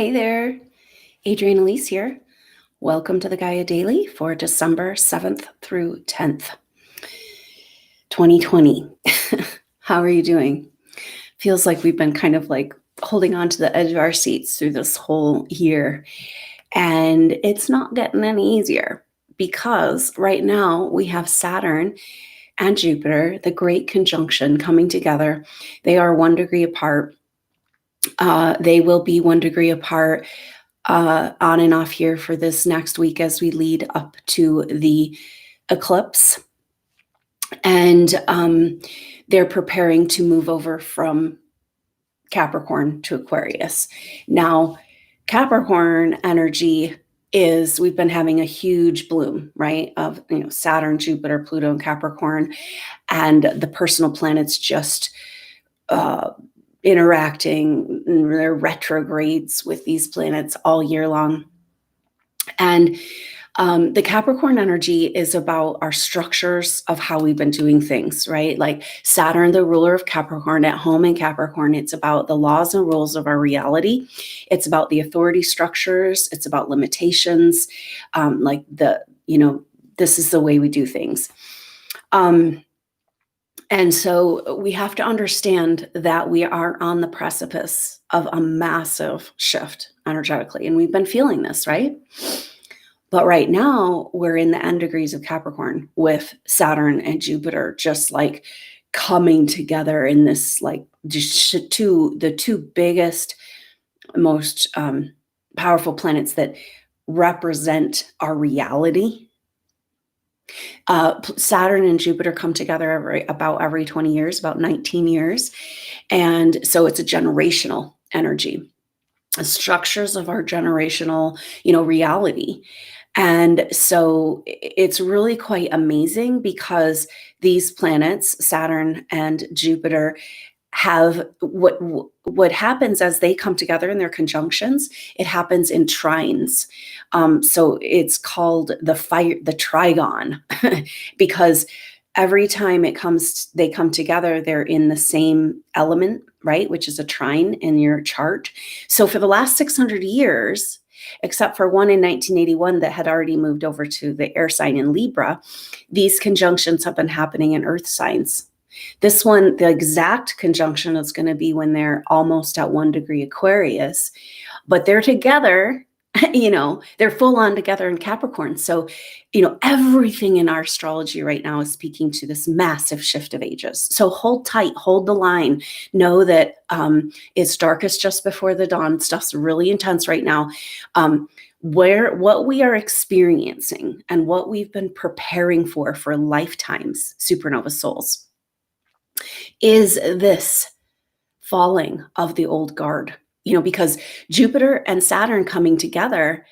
Hey there, Adrienne Elise here. Welcome to the Gaia Daily for December 7th through 10th, 2020. How are you doing? Feels like we've been kind of like holding on to the edge of our seats through this whole year, and it's not getting any easier because right now we have Saturn and Jupiter, the great conjunction, coming together. They are 1 degree apart. They will be 1 degree apart on and off here for this next week as we lead up to the eclipse. And they're preparing to move over from Capricorn to Aquarius. Now, Capricorn energy is, we've been having a huge bloom, right? Of, Saturn, Jupiter, Pluto, and Capricorn, and the personal planets just interacting, their retrogrades with these planets all year long. And the Capricorn energy is about our structures of how we've been doing things, right? Like Saturn, the ruler of Capricorn, at home in Capricorn, it's about the laws and rules of our reality. It's about the authority structures. It's about limitations. This is the way we do things. And so we have to understand that we are on the precipice of a massive shift energetically. And we've been feeling this, right? But right now we're in the end degrees of Capricorn with Saturn and Jupiter just like coming together in this, like just the two biggest, most powerful planets that represent our reality. Saturn and Jupiter come together about every 20 years, about 19 years. And so it's a generational energy, the structures of our generational, reality. And so it's really quite amazing because these planets, Saturn and Jupiter, have what happens as they come together in their conjunctions. It happens in trines. So it's called the trigon because every time they come together, they're in the same element, right? Which is a trine in your chart. So for the last 600 years, except for one in 1981 that had already moved over to the air sign in Libra, these conjunctions have been happening in earth signs. This one, the exact conjunction is going to be when they're almost at 1 degree Aquarius, but they're together, they're full on together in Capricorn. So, everything in our astrology right now is speaking to this massive shift of ages. So hold tight, hold the line, know that it's darkest just before the dawn. Stuff's really intense right now. What we are experiencing and what we've been preparing for lifetimes, SuperNova Souls, is this falling of the old guard, because Jupiter and Saturn coming together,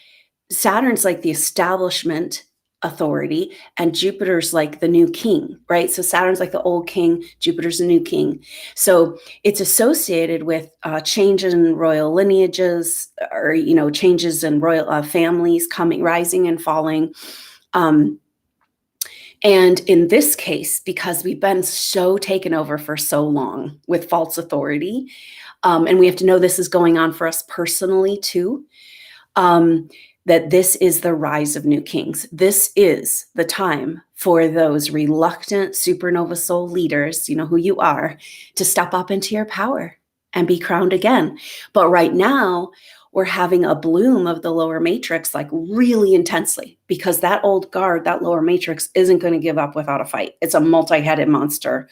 Saturn's like the establishment authority and Jupiter's like the new king, right? So Saturn's like the old king, Jupiter's the new king. So it's associated with changes in royal lineages or, changes in royal families rising and falling. And in this case, because we've been so taken over for so long with false authority, and we have to know this is going on for us personally too, that this is the rise of new kings. This is the time for those reluctant supernova soul leaders, who you are, to step up into your power and be crowned again. But right now, we're having a bloom of the lower matrix, like really intensely, because that old guard, that lower matrix isn't going to give up without a fight. It's a multi-headed monster.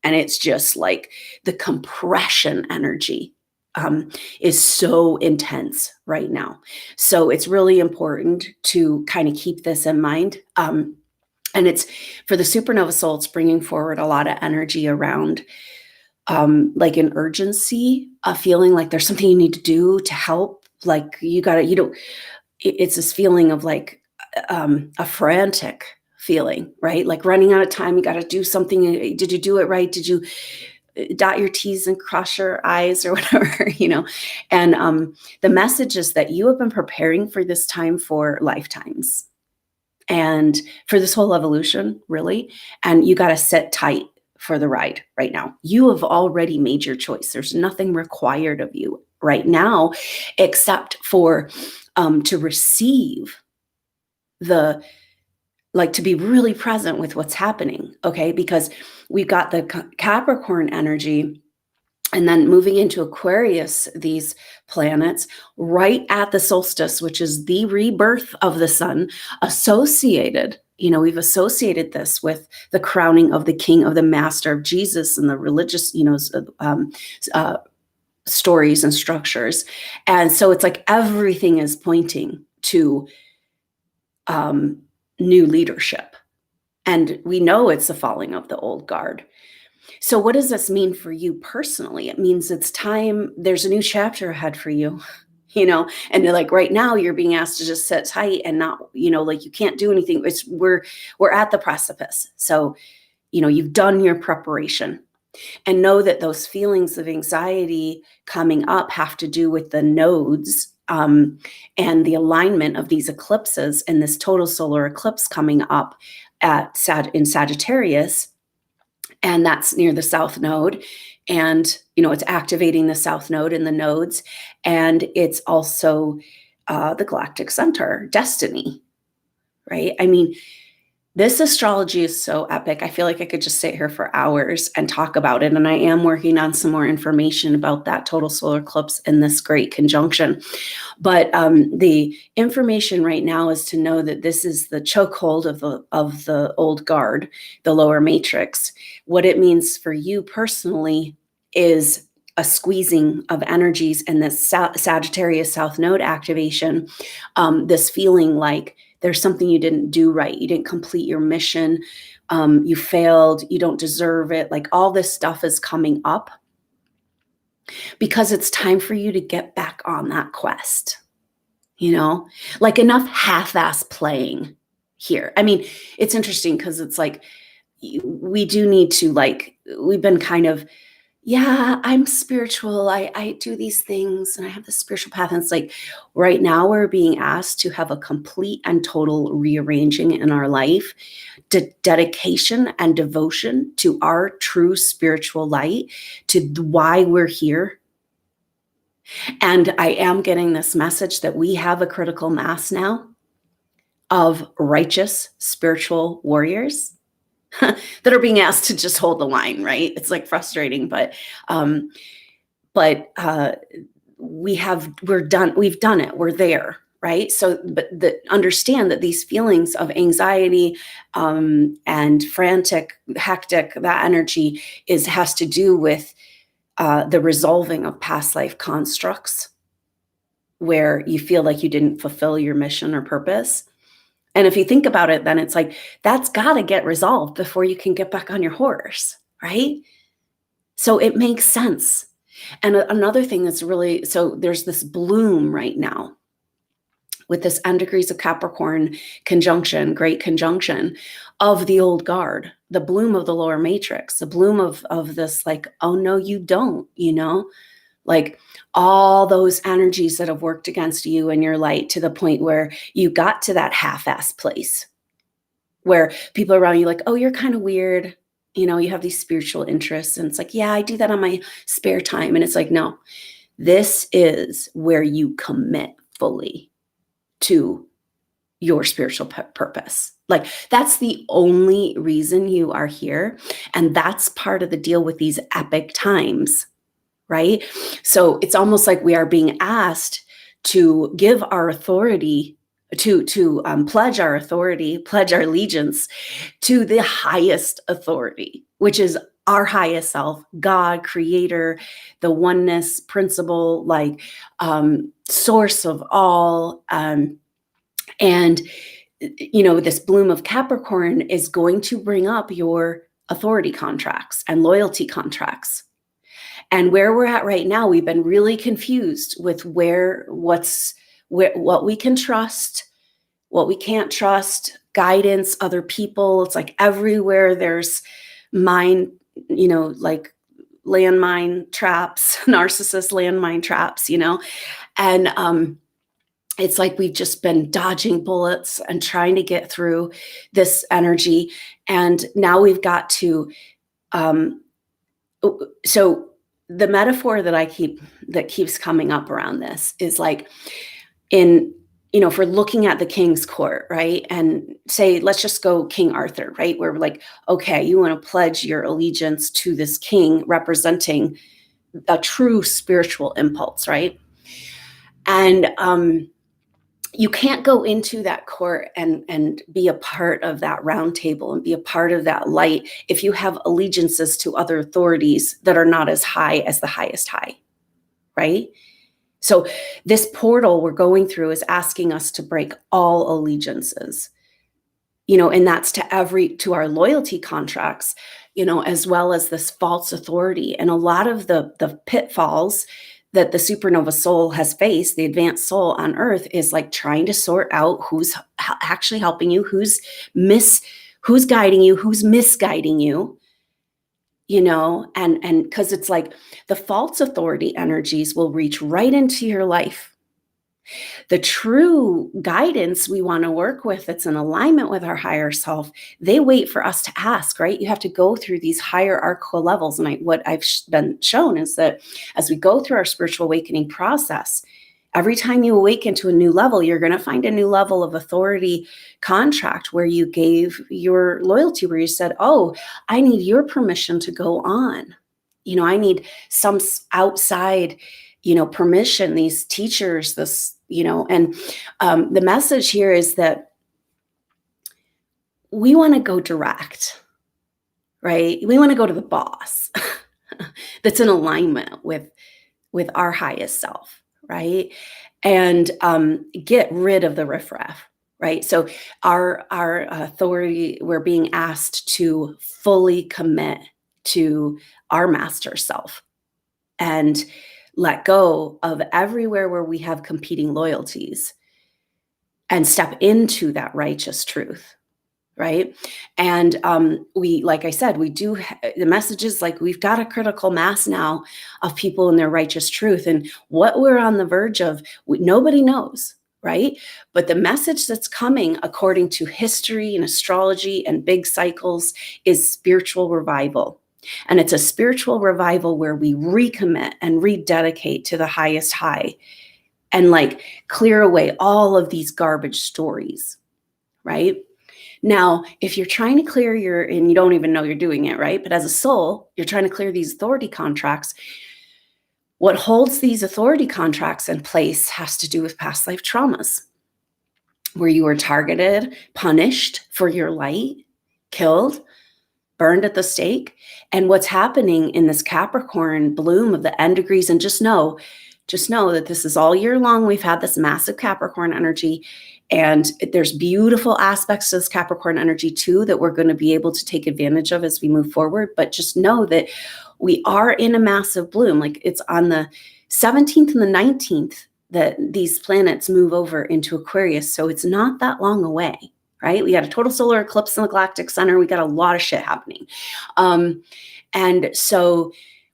And it's just like the compression energy is so intense right now. So it's really important to kind of keep this in mind. And it's for the supernova soul, it's bringing forward a lot of energy around like an urgency, a feeling like there's something you need to do to help. Like it's this feeling of like a frantic feeling, right? Like running out of time. You got to do something. Did you do it right? Did you dot your T's and cross your I's or whatever, And the message is that you have been preparing for this time for lifetimes and for this whole evolution, really. And you got to sit tight for the ride right now. You have already made your choice. There's nothing required of you right now, except for to receive the, like, to be really present with what's happening, okay? Because we've got the Capricorn energy, and then moving into Aquarius, these planets, right at the solstice, which is the rebirth of the sun, associated, we've associated this with the crowning of the king, of the master, of Jesus, and the religious, stories and structures. And so it's like everything is pointing to new leadership. And we know it's the falling of the old guard. So what does this mean for you personally? It means it's time, there's a new chapter ahead for you, and like right now you're being asked to just sit tight and not, like you can't do anything. We're at the precipice. So, you've done your preparation, and know that those feelings of anxiety coming up have to do with the nodes and the alignment of these eclipses, and this total solar eclipse coming up in Sagittarius. And that's near the South Node. And, it's activating the South Node in the nodes. And it's also the galactic center, destiny, right? I mean, this astrology is so epic. I feel like I could just sit here for hours and talk about it. And I am working on some more information about that total solar eclipse and this great conjunction. But the information right now is to know that this is the chokehold of the old guard, the lower matrix. What it means for you personally is a squeezing of energies and this Sagittarius South Node activation, this feeling like there's something you didn't do right. You didn't complete your mission. You failed. You don't deserve it. Like all this stuff is coming up because it's time for you to get back on that quest, like enough half-ass playing here. I mean, it's interesting because it's like, we do need to, like, we've been kind of, yeah, I'm spiritual. I do these things and I have this spiritual path. And it's like right now we're being asked to have a complete and total rearranging in our life, dedication and devotion to our true spiritual light, to why we're here. And I am getting this message that we have a critical mass now of righteous spiritual warriors that are being asked to just hold the line, right? It's like frustrating, but we've done it. We're there, right? So, but understand that these feelings of anxiety and frantic, hectic, that energy has to do with the resolving of past life constructs where you feel like you didn't fulfill your mission or purpose. And if you think about it, then it's like, that's got to get resolved before you can get back on your horse, right? So it makes sense. And another thing that's really, so there's this bloom right now with this N degrees of Capricorn conjunction, great conjunction of the old guard, the bloom of the lower matrix, the bloom of this like, oh no, you don't, like all those energies that have worked against you and your light to the point where you got to that half-ass place where people around you like, oh, you're kind of weird. You have these spiritual interests. And it's like, yeah, I do that on my spare time. And it's like, no, this is where you commit fully to your spiritual purpose. Like that's the only reason you are here. And that's part of the deal with these epic times. Right? So it's almost like we are being asked to give our authority, to pledge our authority, pledge our allegiance to the highest authority, which is our highest self, God, creator, the oneness principle, like source of all. And, this bloom of Capricorn is going to bring up your authority contracts and loyalty contracts. And where we're at right now, we've been really confused with what we can trust, what we can't trust, guidance, other people. It's like everywhere there's like landmine traps, narcissist landmine traps, and it's like we've just been dodging bullets and trying to get through this energy. And now we've got to, so the metaphor that keeps coming up around this is like in, if we're looking at the king's court, right? And say, let's just go King Arthur, right? Where we're like, okay, you want to pledge your allegiance to this king representing a true spiritual impulse, right? And you can't go into that court and be a part of that round table and be a part of that light if you have allegiances to other authorities that are not as high as the highest high, right? So this portal we're going through is asking us to break all allegiances, and that's to our loyalty contracts, as well as this false authority. And a lot of the pitfalls that the supernova soul has faced, the advanced soul on earth, is like trying to sort out who's actually helping you, who's guiding you, who's misguiding you, and because it's like the false authority energies will reach right into your life. The true guidance we want to work with that's in alignment with our higher self, they wait for us to ask, right? You have to go through these hierarchical levels. And what I've been shown is that as we go through our spiritual awakening process, every time you awaken to a new level, you're going to find a new level of authority contract where you gave your loyalty, where you said, oh, I need your permission to go on. I need some outside, permission, these teachers, this, and the message here is that we want to go direct, right? We want to go to the boss that's in alignment with our highest self, right? And get rid of the riffraff, right? So our authority, we're being asked to fully commit to our master self and let go of everywhere where we have competing loyalties and step into that righteous truth, right? And like I said, we do the messages, like we've got a critical mass now of people in their righteous truth, and what we're on the verge of, nobody knows, right? But the message that's coming according to history and astrology and big cycles is spiritual revival. And it's a spiritual revival where we recommit and rededicate to the highest high and like clear away all of these garbage stories, right? Now, if you're trying to clear and you don't even know you're doing it, right? But as a soul, you're trying to clear these authority contracts. What holds these authority contracts in place has to do with past life traumas, where you were targeted, punished for your light, killed, burned at the stake. And what's happening in this Capricorn bloom of the end degrees, and just know that this is all year long. We've had this massive Capricorn energy, and there's beautiful aspects to this Capricorn energy too that we're going to be able to take advantage of as we move forward. But just know that we are in a massive bloom. Like it's on the 17th and the 19th that these planets move over into Aquarius. So it's not that long away, right? We got a total solar eclipse in the galactic center. We got a lot of shit happening. And so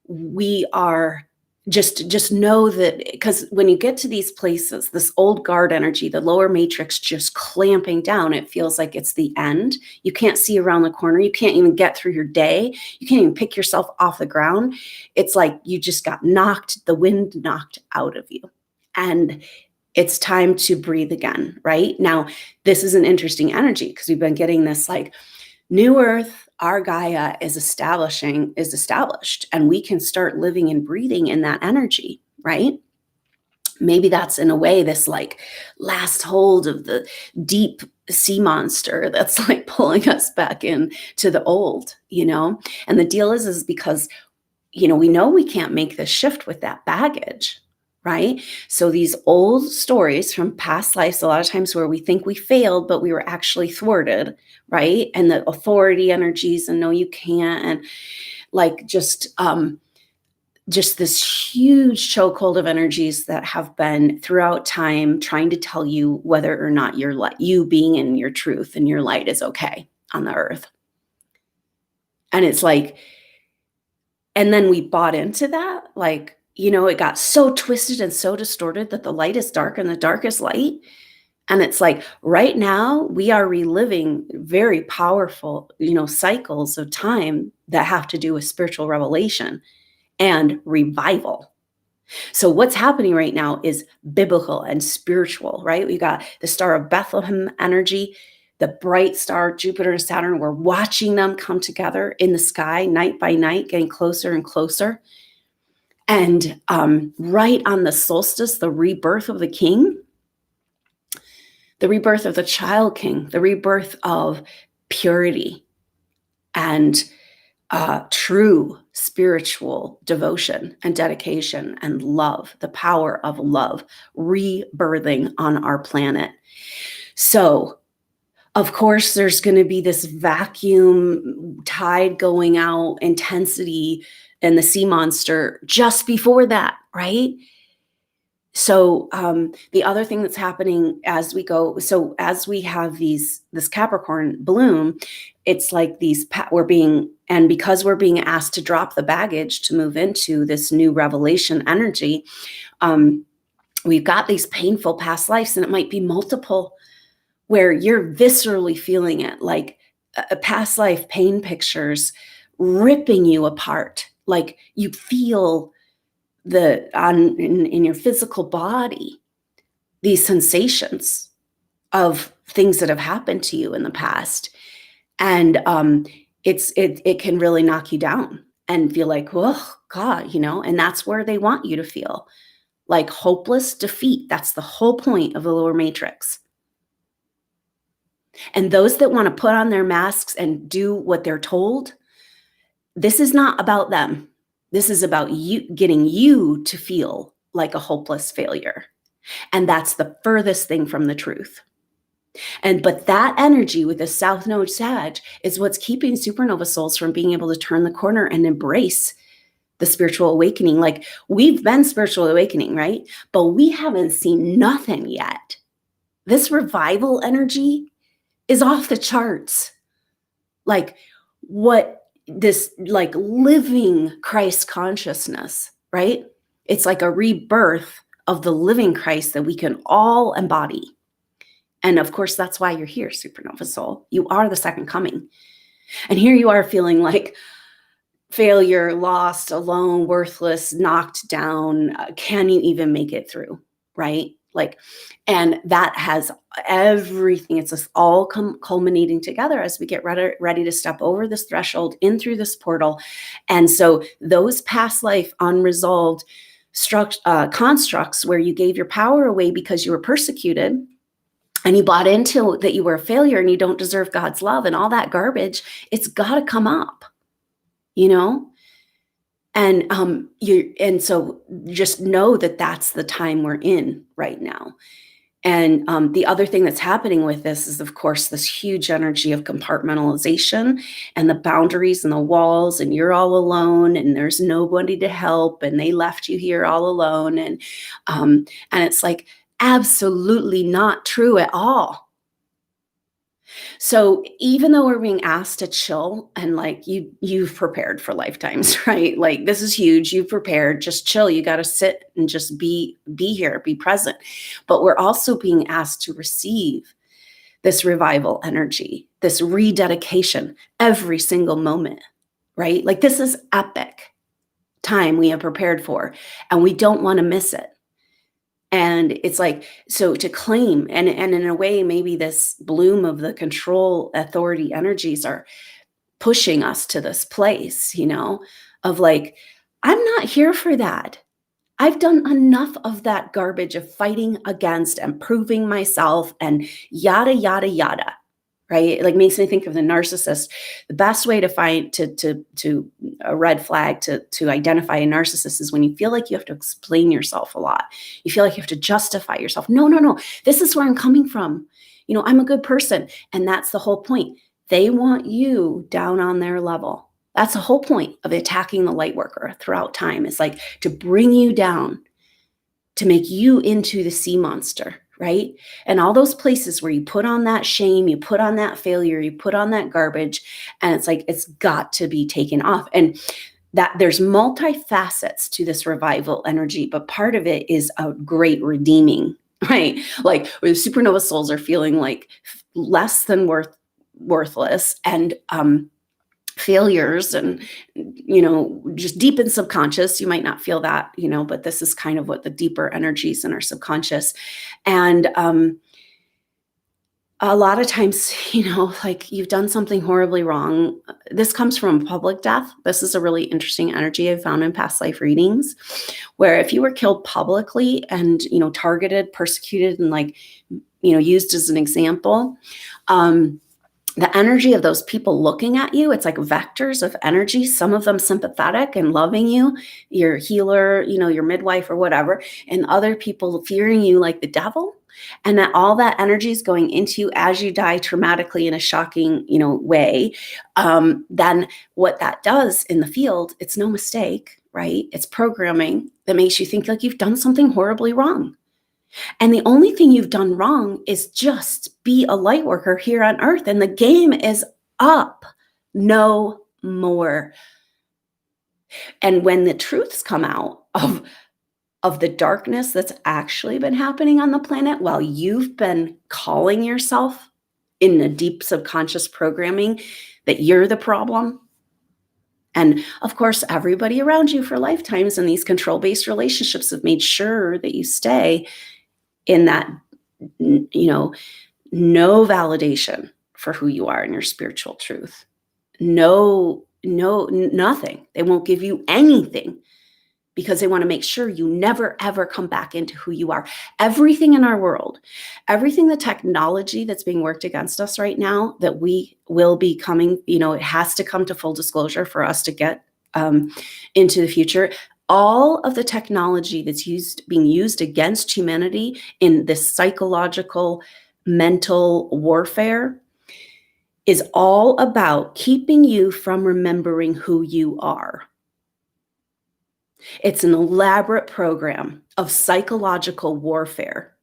we are just know that, because when you get to these places, this old guard energy, the lower matrix just clamping down, it feels like it's the end. You can't see around the corner. You can't even get through your day. You can't even pick yourself off the ground. It's like you just got the wind knocked out of you. And it's time to breathe again, right? Now, this is an interesting energy because we've been getting this like new earth, our Gaia is established, and we can start living and breathing in that energy, right? Maybe that's in a way this like last hold of the deep sea monster that's like pulling us back in to the old, And the deal is because, we know we can't make this shift with that baggage, right? So these old stories from past lives, a lot of times where we think we failed, but we were actually thwarted, right? And the authority energies and no, you can't. And like just this huge chokehold of energies that have been throughout time trying to tell you whether or not you being in your truth and your light is okay on the earth. And it's like, and then we bought into that, like, it got so twisted and so distorted that the light is dark and the dark is light. And it's like right now we are reliving very powerful, cycles of time that have to do with spiritual revelation. and revival. So what's happening right now is biblical and spiritual, right? We got the Star of Bethlehem energy, the bright star, Jupiter and Saturn. We're watching them come together in the sky night by night, getting closer and closer. And right on the solstice, the rebirth of the king, the rebirth of the child king, the rebirth of purity and true spiritual devotion and dedication and love, the power of love, rebirthing on our planet. So, of course, there's going to be this vacuum, tide going out, intensity, and the sea monster just before that, right? So the other thing that's happening as we go, so as we have this Capricorn bloom, it's like because we're being asked to drop the baggage to move into this new revelation energy, we've got these painful past lives, and it might be multiple where you're viscerally feeling it, like a past life pain pictures ripping you apart. Like you feel in your physical body, these sensations of things that have happened to you in the past. And it can really knock you down and feel like, oh God, and that's where they want you to feel, like hopeless defeat. That's the whole point of the lower matrix. And those that want to put on their masks and do what they're told, this is not about them. This is about you, getting you to feel like a hopeless failure. And that's the furthest thing from the truth. But that energy with the South Node Sag is what's keeping supernova souls from being able to turn the corner and embrace the spiritual awakening. Like we've been spiritual awakening, right? But we haven't seen nothing yet. This revival energy is off the charts. Like what this like living Christ consciousness, right? It's like a rebirth of the living Christ that we can all embody. And of course, that's why you're here, supernova soul. You are the second coming. And here you are feeling like failure, lost, alone, worthless, knocked down. Can you even make it through, right? Like, and that has everything. It's just all culminating together as we get ready to step over this threshold in through this portal. And so those past life unresolved constructs where you gave your power away because you were persecuted and you bought into that you were a failure and you don't deserve God's love and all that garbage, it's got to come up, And so just know that that's the time we're in right now. And the other thing that's happening with this is, of course, this huge energy of compartmentalization and the boundaries and the walls, and you're all alone and there's nobody to help and they left you here all alone. And it's like absolutely not true at all. So even though we're being asked to chill and like you've prepared for lifetimes, right? Like this is huge. You've prepared, just chill. You got to sit and just be here, be present. But we're also being asked to receive this revival energy, this rededication every single moment, right? Like this is epic time we have prepared for, and we don't want to miss it. And it's like, so to claim, and in a way, maybe this bloom of the control authority energies are pushing us to this place, of like, I'm not here for that. I've done enough of that garbage of fighting against and proving myself and yada, yada, yada. Right? It like makes me think of the narcissist. The best way to find to a red flag to identify a narcissist is when you feel like you have to explain yourself a lot. You feel like you have to justify yourself. No. This is where I'm coming from. I'm a good person. And that's the whole point. They want you down on their level. That's the whole point of attacking the light worker throughout time. It's like to bring you down, to make you into the sea monster. Right? And all those places where you put on that shame, you put on that failure, you put on that garbage, and it's like, it's got to be taken off. And that there's multifacets to this revival energy, but part of it is a great redeeming, right? Like where the supernova souls are feeling like less than worthless. And failures and, just deep in subconscious. You might not feel that, but this is kind of what the deeper energies in our subconscious. And a lot of times, like you've done something horribly wrong. This comes from public death. This is a really interesting energy I've found in past life readings, where if you were killed publicly and, targeted, persecuted, and like, used as an example, the energy of those people looking at you, it's like vectors of energy, some of them sympathetic and loving you, your healer, your midwife or whatever, and other people fearing you like the devil. And that all that energy is going into you as you die traumatically in a shocking, way. Then what that does in the field, it's no mistake, right? It's programming that makes you think like you've done something horribly wrong. And the only thing you've done wrong is just be a light worker here on earth. And the game is up. No more. And when the truths come out of the darkness that's actually been happening on the planet while you've been calling yourself in the deep subconscious programming that you're the problem. And of course, everybody around you for lifetimes in these control-based relationships have made sure that you stay in that, no validation for who you are and your spiritual truth. No, nothing. They won't give you anything because they want to make sure you never, ever come back into who you are. Everything in our world, everything, the technology that's being worked against us right now, that we will be coming, it has to come to full disclosure for us to get into the future. All of the technology that's being used against humanity in this psychological, mental warfare is all about keeping you from remembering who you are. It's an elaborate program of psychological warfare.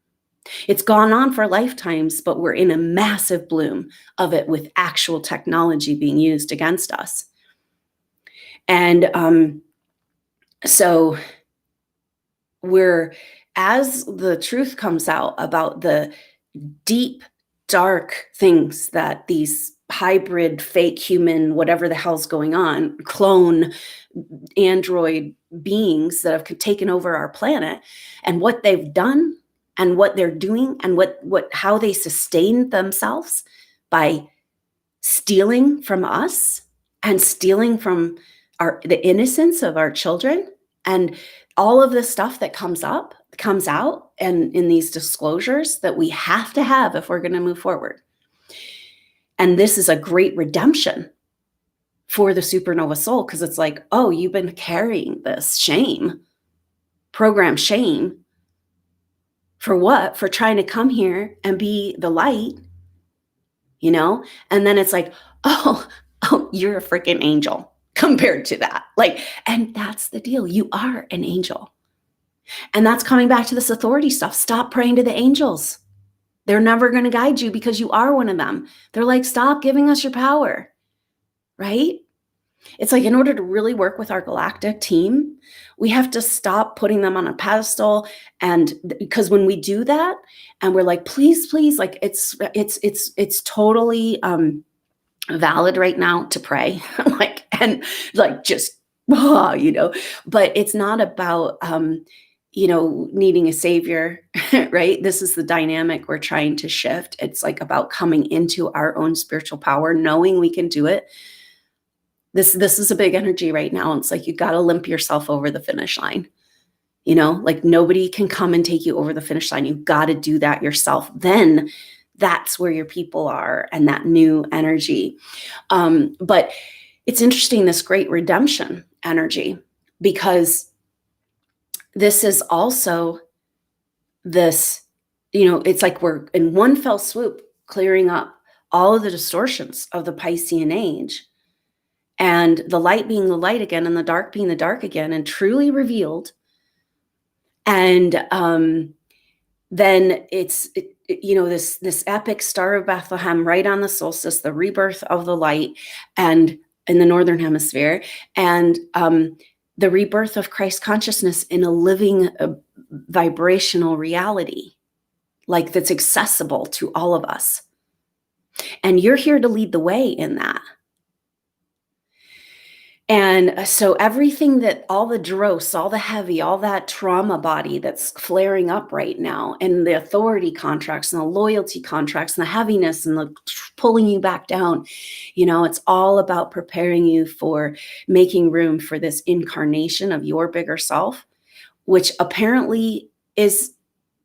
It's gone on for lifetimes, but we're in a massive bloom of it with actual technology being used against us. And so as the truth comes out about the deep, dark things that these hybrid, fake human, whatever the hell's going on, clone android beings that have taken over our planet, and what they've done and what they're doing and how they sustain themselves by stealing from us and stealing from the innocence of our children, and all of the stuff that comes out and in these disclosures that we have to have if we're going to move forward. And this is a great redemption for the supernova soul, because it's like, oh, you've been carrying this shame, program shame, for what? For trying to come here and be the light, and then it's like, oh, you're a freaking angel compared to that. Like, and that's the deal. You are an angel. And that's coming back to this authority stuff. Stop praying to the angels. They're never going to guide you because you are one of them. They're like, stop giving us your power, right? It's like, in order to really work with our galactic team, we have to stop putting them on a pedestal. And because when we do that and we're like, please, like it's totally valid right now to pray, but it's not about, needing a savior, right? This is the dynamic we're trying to shift. It's like about coming into our own spiritual power, knowing we can do it. This is a big energy right now. It's like, you got to limp yourself over the finish line. Like nobody can come and take you over the finish line. You've got to do that yourself. Then that's where your people are and that new energy. But it's interesting, this great redemption energy, because this is also this, it's like we're in one fell swoop clearing up all of the distortions of the Piscean age, and the light being the light again and the dark being the dark again, and truly revealed. And then it's, this epic Star of Bethlehem right on the solstice, the rebirth of the light, and in the Northern Hemisphere, and the rebirth of Christ consciousness in a living vibrational reality, like that's accessible to all of us. And you're here to lead the way in that. And so everything that all the dross, all the heavy, all that trauma body that's flaring up right now, and the authority contracts and the loyalty contracts and the heaviness and the pulling you back down, it's all about preparing you for making room for this incarnation of your bigger self, which apparently is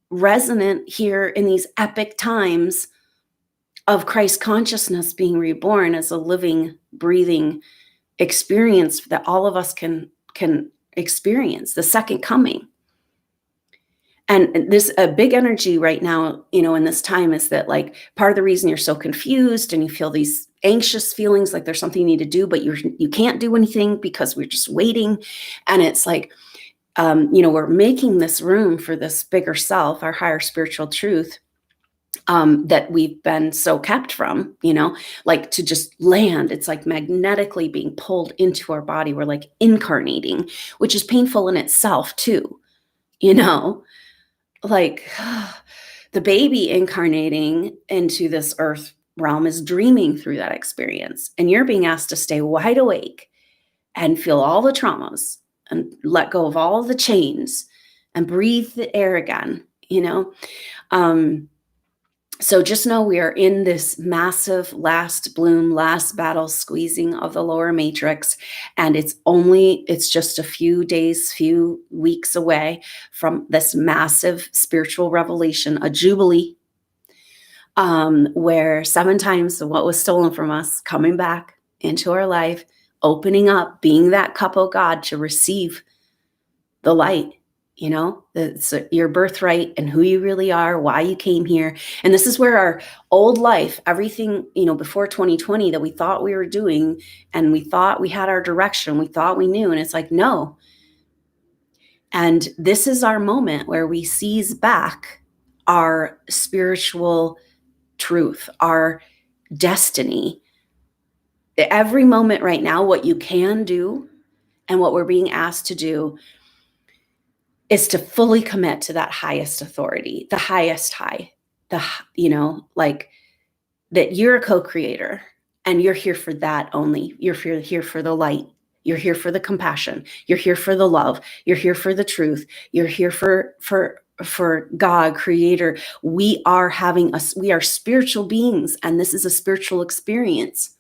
resonant here in these epic times of Christ consciousness being reborn as a living, breathing experience that all of us can experience, the second coming. And this a big energy right now, in this time, is that like part of the reason you're so confused and you feel these anxious feelings like there's something you need to do, but you can't do anything because we're just waiting. And it's like, we're making this room for this bigger self, our higher spiritual truth, that we've been so kept from, like to just land. It's like magnetically being pulled into our body. We're like incarnating, which is painful in itself too, like the baby incarnating into this earth realm is dreaming through that experience. And you're being asked to stay wide awake and feel all the traumas and let go of all the chains and breathe the air again, So just know we are in this massive last bloom, last battle squeezing of the lower matrix. And it's just a few days, few weeks away from this massive spiritual revelation, a jubilee, where 7 times what was stolen from us coming back into our life, opening up, being that cup of God to receive the light. It's your birthright and who you really are, why you came here. And this is where our old life, everything, before 2020 that we thought we were doing, and we thought we had our direction, we thought we knew, and it's like, no. And this is our moment where we seize back our spiritual truth, our destiny. Every moment right now, what you can do and what we're being asked to do is to fully commit to that highest authority, the highest high, like that you're a co-creator and you're here for that only. You're here for the light. You're here for the compassion. You're here for the love. You're here for the truth. You're here for God, creator. We are spiritual beings, and this is a spiritual experience.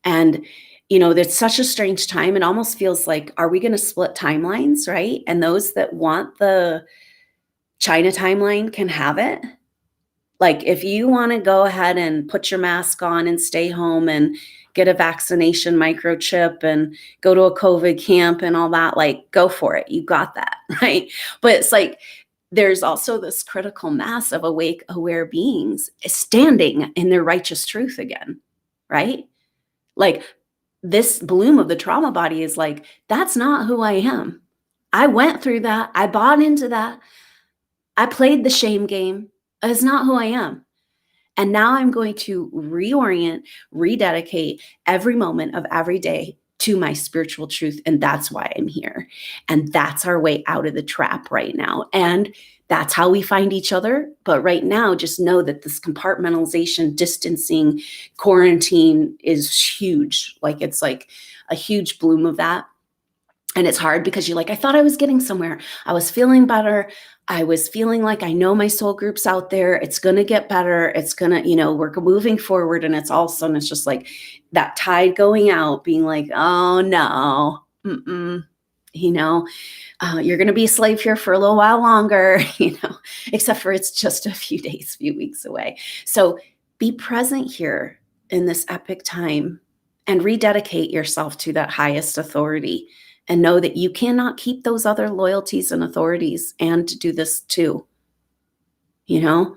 And there's such a strange time. It almost feels like, are we going to split timelines, right? And those that want the China timeline can have it. Like, if you want to go ahead and put your mask on and stay home and get a vaccination microchip and go to a COVID camp and all that, like, go for it. You got that, right? But it's like, there's also this critical mass of awake, aware beings standing in their righteous truth again, right? Like, this bloom of the trauma body is like, that's not who I am. I went through that. I bought into that. I played the shame game. It's not who I am. And now I'm going to reorient, rededicate every moment of every day to my spiritual truth. And that's why I'm here. And that's our way out of the trap right now. And that's how we find each other. But right now, just know that this compartmentalization, distancing, quarantine is huge. Like, it's like a huge bloom of that. And it's hard because you're like, I thought I was getting somewhere. I was feeling better. I was feeling like I know my soul group's out there. It's going to get better. It's going to, we're moving forward. And it's all of a sudden, it's just like that tide going out, being like, oh no, you're going to be a slave here for a little while longer, except for it's just a few days, few weeks away. So be present here in this epic time and rededicate yourself to that highest authority, and know that you cannot keep those other loyalties and authorities and do this too, and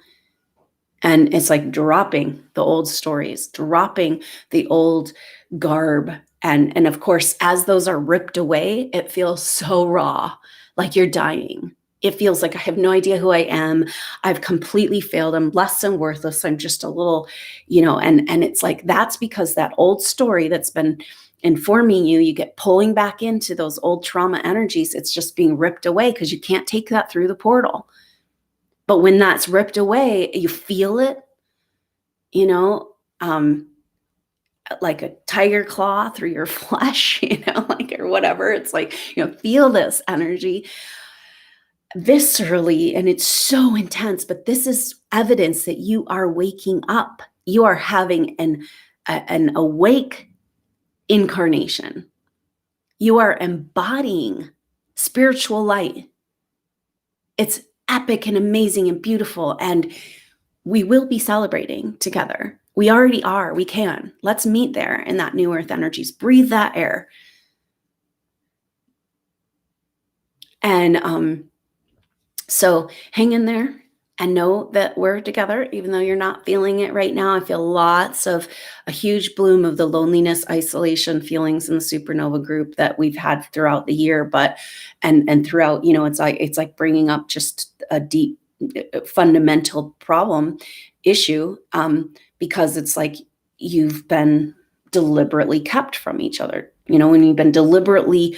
it's like dropping the old stories, dropping the old garb. And of course, as those are ripped away, it feels so raw, like you're dying. It feels like I have no idea who I am. I've completely failed. I'm less than worthless. I'm just a little, and it's like, that's because that old story that's been informing you, you get pulling back into those old trauma energies. It's just being ripped away because you can't take that through the portal. But when that's ripped away, you feel it, like a tiger claw through your flesh, like, or whatever. It's like, feel this energy viscerally, and it's so intense. But this is evidence that you are waking up. You are having an awake incarnation. You are embodying spiritual light. It's epic and amazing and beautiful, and we will be celebrating together. We already are. We can. Let's meet there in that new earth energies. Breathe that air. And so hang in there and know that we're together, even though you're not feeling it right now. I feel lots of a huge bloom of the loneliness, isolation feelings in the SuperNova group that we've had throughout the year, but and throughout, it's like bringing up just a deep, fundamental problem issue, because it's like you've been deliberately kept from each other, when you've been deliberately.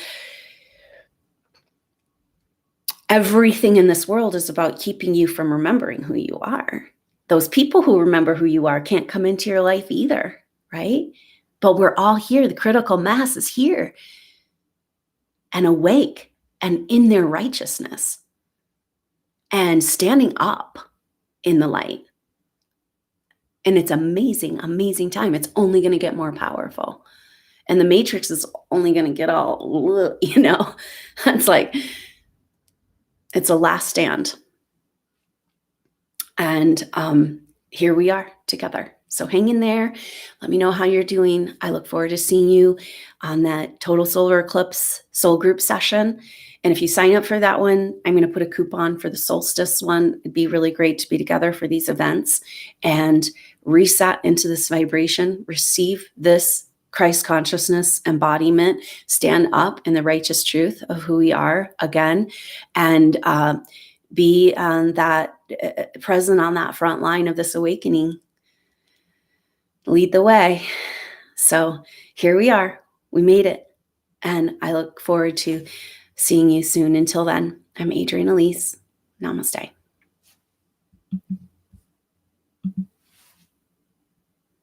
Everything in this world is about keeping you from remembering who you are. Those people who remember who you are can't come into your life either, right? But we're all here. The critical mass is here and awake and in their righteousness and standing up in the light. And it's amazing, amazing time. It's only going to get more powerful. And the matrix is only going to get all, it's like, it's a last stand. And here we are together. So hang in there. Let me know how you're doing. I look forward to seeing you on that total solar eclipse soul group session. And if you sign up for that one, I'm going to put a coupon for the solstice one. It'd be really great to be together for these events and reset into this vibration, receive this Christ consciousness embodiment, stand up in the righteous truth of who we are again, and be that present on that front line of this awakening. Lead the way. So here we are. We made it. And I look forward to seeing you soon. Until then, I'm Adrienne Elise. Namaste.